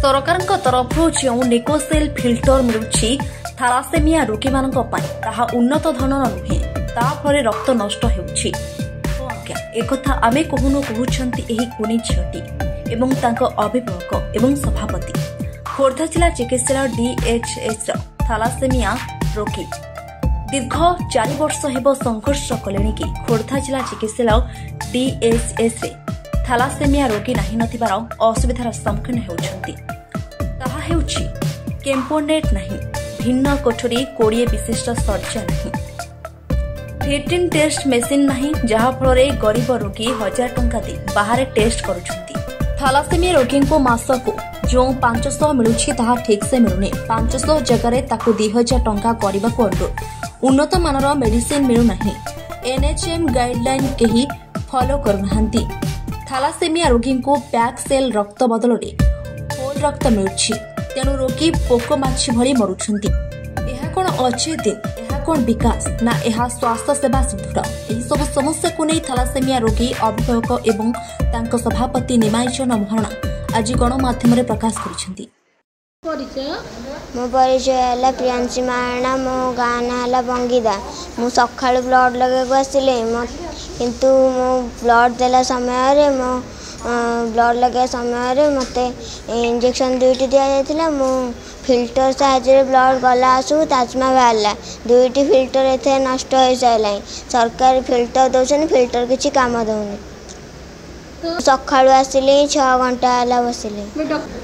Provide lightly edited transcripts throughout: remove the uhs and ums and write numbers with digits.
सरकारଙ୍କ तरफରୁ ଯେଉଁ ନିକୋସେଲ ଫିଲ୍ଟର ମିଳୁଛି ଥାଲାସେମିଆ ରୋଗୀମାନଙ୍କ ପାଇଁ ତାହା ଉନ୍ନତ ଧରଣର ନୁହେଁ, ତା ଫଳରେ ରକ୍ତ ନଷ୍ଟ ହେଉଛି। ଏକଥା ଆମେ କହୁଛନ୍ତି ଏହି କୁନି ଝିଅଟି ଏବଂ ତାଙ୍କ ଅଭିଭାବକ ଏବଂ ସଭାପତି। ଖୋର୍ଦ୍ଧା ଜିଲ୍ଲା ଚିକିତ୍ସାଳୟ DHSର ଥାଲାସେମିଆ ରୋଗୀ ଦୀର୍ଘ 4 ବର୍ଷ ହେବ ସଂଘର୍ଷ କଲେଣି କି ଖୋର୍ଦ୍ଧା ଜିଲ୍ଲା ଚିକିତ୍ସାଳୟ DHSରେ ଥାଲାସେମିଆ ରୋଗୀ ନାହିଁ ନଥିବାର ଅସୁବିଧାର ସମ୍ମୁଖୀନ ହେଉଛନ୍ତି। ତାହା ହେଉଛି କେମ୍ପୋନେଟ୍ ନାହିଁ, ଭିନ୍ନ କୋଠରୀ 20 ବିଶିଷ୍ଟ ଶଯ୍ୟା ନାହିଁ, ଫିଟିଂ ଟେଷ୍ଟ ମେସିନ୍ ନାହିଁ, ଯାହାଫଳରେ ଗରିବ ରୋଗୀ 1000 ଟଙ୍କା ଦେଇ ବାହାରେ ଟେଷ୍ଟ କରୁଛନ୍ତି। ଥାଲାସେମିଆ ରୋଗୀଙ୍କୁ ମାସକୁ ଯେଉଁ 500 ମିଳୁଛି ତାହା ଠିକ୍ସେ ମିଳୁନି। 500 ଜାଗାରେ ତାକୁ 2000 ଟଙ୍କା କରିବାକୁ ଅନୁରୋଧ। ଉନ୍ନତ ମାନର ମେଡିସିନ ମିଳୁନାହିଁ। NHM ଗାଇଡଲାଇନ୍ କେହି ଫଲୋ କରୁନାହାନ୍ତି। ଥାଲାସେମିଆ ରୋଗୀଙ୍କୁ ବ୍ୟାକ୍ ସେଲ୍ ରକ୍ତ ବଦଳରେ ହୋଲ୍ ରକ୍ତ ମିଳୁଛି, ତେଣୁ ରୋଗୀ ପୋକ ମାଛି ଭଳି ମରୁଛନ୍ତି। ଏହା କ'ଣ ଅଛେ ଦିନ? ଏହା କ'ଣ ବିକାଶ? ନା ଏହା ସ୍ୱାସ୍ଥ୍ୟ ସେବା ସୁଦୃଢ଼? ଏହିସବୁ ସମସ୍ୟାକୁ ନେଇ ଥାଲାସେମିଆ ରୋଗୀ ଅଭିଭାବକ ଏବଂ ତାଙ୍କ ସଭାପତି ନିମାଇଚନ ମହାରଣା ଆଜି ଗଣମାଧ୍ୟମରେ ପ୍ରକାଶ କରିଛନ୍ତି। मो परिचय है प्रियांशी महारणा। मो गाँ ना है बंगीदा। मु सका ब्लड लगे आसली किंतु मो ब्लड देला समय मो ब्लड लगे समय मत इंजेक्शन 2टी दि जाता। मु फिल्टर साहाଯ୍य ब्लड गला आसू ताजमा बाहर 2टी फिल्टर एथे नष्ट हो सारा। सरकार फिल्टर दौरान फिल्टर किसी काम दौनी। सका आसली 6 घंटा है बसिले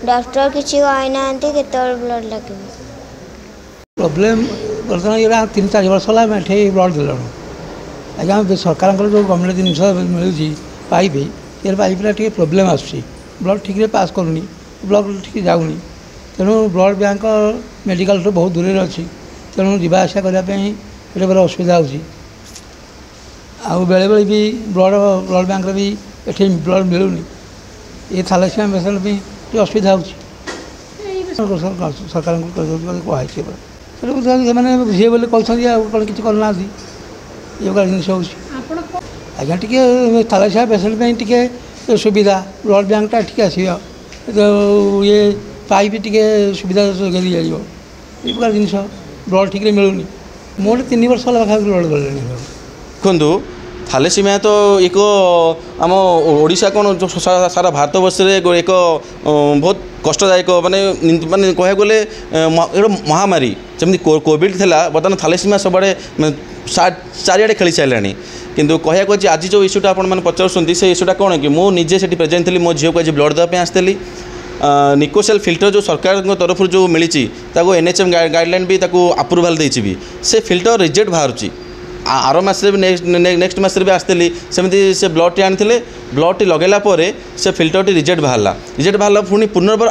डॉक्टर किसी कहना के ब्लड लगे प्रोब्लेम बर्तमान ये 3-4 वर्ष है ब्लड दिल आज्ञा सरकार जो गवर्नमेंट जिन मिलूँ पाइप ये पाइपटा टे प्रोब्लेम आसूँ ब्लड ठीक पास करूनी ब्लड ठीक जाऊनी तेणु ब्लड बैंक मेडिकल तो बहुत दूर अच्छी तेणु जावास करने बड़ा असुविधा हो बेले भी ब्लड बैंक भी ये ब्लड मिलूनी ये थालासेमिया पेसेंट भी असुविधा हो सरकार कहते मैंने बुझे बोले कहते कौन किसी करना ये जिनस हो आज्ञा टी थालासेमिया पेसेंट टी सुविधा ब्लड बैंक टा ठीक आस ये पाइप टी सुविधा जोगे जाए ये प्रकार जिन ब्लड ठीक मिलूनी मोटे 3 वर्ष पाखा ब्लड गले देखु थालेसीमिया तो एक आम ओडिशा कौन जो सारा भारत वर्ष एक बहुत कष्टदायक माने माने कह गले महामारी जमी कोविड थिला बर्तमान थालेसीमिया सब चारिड़े खेली सारा किंतु कहूँ आज जो इश्यूटा आप पचार से इश्यूटा कौन कि मुझे से प्रेजेंट थी मो झील को आज ब्लड देवाई आसती निकोसेल फिल्टर जो सरकार तरफ जो मिली NHM गाइडलाइन भी अप्रूवाल देती भी से फिल्टर रिजेक्ट बाहर आर मस नेक्स्ट मस भी आसती सेमती से ब्लड टी आनी ब्लड टी लगेला से फिल्टर टी रिजेक्ट बाहर पुणी पुनर्बार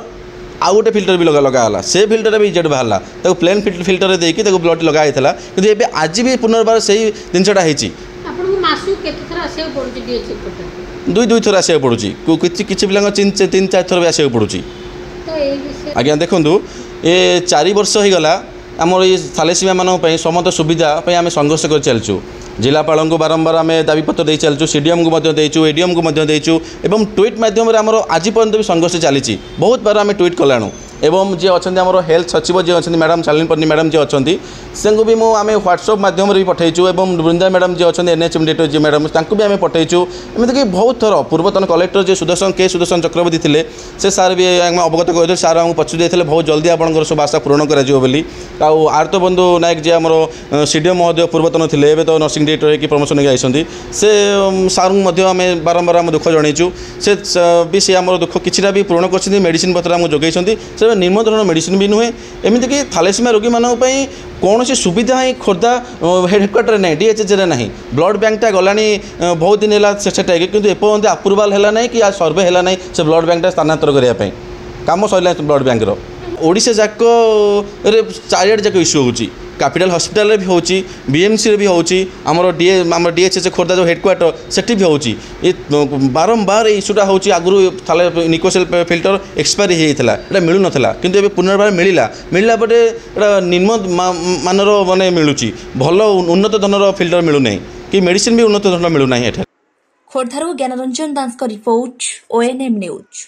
आउ गोटे फिल्टर भी लगाला से फिल्टर भी रिजेक्ट बाहर प्लेन फिल्टर देकी ब्लड टी लगाई था कि आज भी पुनर्बार से जिनसा होती दुई थर आसक पड़ुची किसी पिला 3-4 थर भी आसक पड़ुची आज्ञा देखु ये 4 वर्ष हो गला आमर ये थालेसीमिया मानक समस्त सुविधा आम संघर्ष कर चलचु जिलापाल को बारंबार आम दाबीपत्र दे चलचु CDM को देचु ADM को देचु एवं ट्वीट मध्यम आमर आज पर्यंत भी संघर्ष चली बहुत बार आम ट्वीट कलाणु एवं जी अच्छा आम हेल्थ सचिव जी अच्छा मैडम शालिनी पन्नी मैडम जी अच्छा से भी आम व्हाट्सअप मध्यम भी पठेचु और बृंदा मैडम जी अच्छा NHM डायरेक्टर जी मैडम भी आम पठेचु एमतीक बहुत थर पूर्वतन कलेक्टर जी सुदर्शन चक्रवर्ती थे से सार भी अवगत करते सार आमको पचुरी बहुत जल्दी आपंकर सब आशा पूरण कर आरत बंधु नायक जी आम CDM महोदय पूर्वतन थे तो नर्सिंग डायरेक्टर होगी प्रमोशन होगी आइसती से सार आम बारंबार आम दुख जनईचु से भी सी आम दुख किसी भी पूरण कर मेडिसिन पत्र आमको जोगई निम्न धरण मेडिसिन भी नुहे एमती कि थालेसीमिया रोगी मानक कौन सी सुविधा ही खोर्धा हेडक्वार्टर ना DHS ना ब्लड बैंकटा गला बहुत दिन है कि एपर्यंत अप्रूवाल है ना कि सर्वे है ना से ब्लड बैंकटा स्थानांतर करने कम सरला ब्लड बैंक ओडिशा जाक चारिआडे जाक इश्यू होची कैपिटल हॉस्पिटल भी होची BMC रे भी होची आमर DHS खोर्धा जो हेडक्वार्टर सेठी भी होची ये बारंबार इश्यूटा होची आगुरु थाले निकोसेल फिल्टर एक्सपायरी होता है मिलू नाला किंतु एबे पुनर्बार मिलला बटे निम्न मानर माने मिलुची भल उन्नत धरनर फिल्टर मिलू नहीं कि मेडिसिन भी उन्नत धरनर मिलू नहीं। खोर्धारू ज्ञानरंजन दास का रिपोर्ट ONM न्यूज।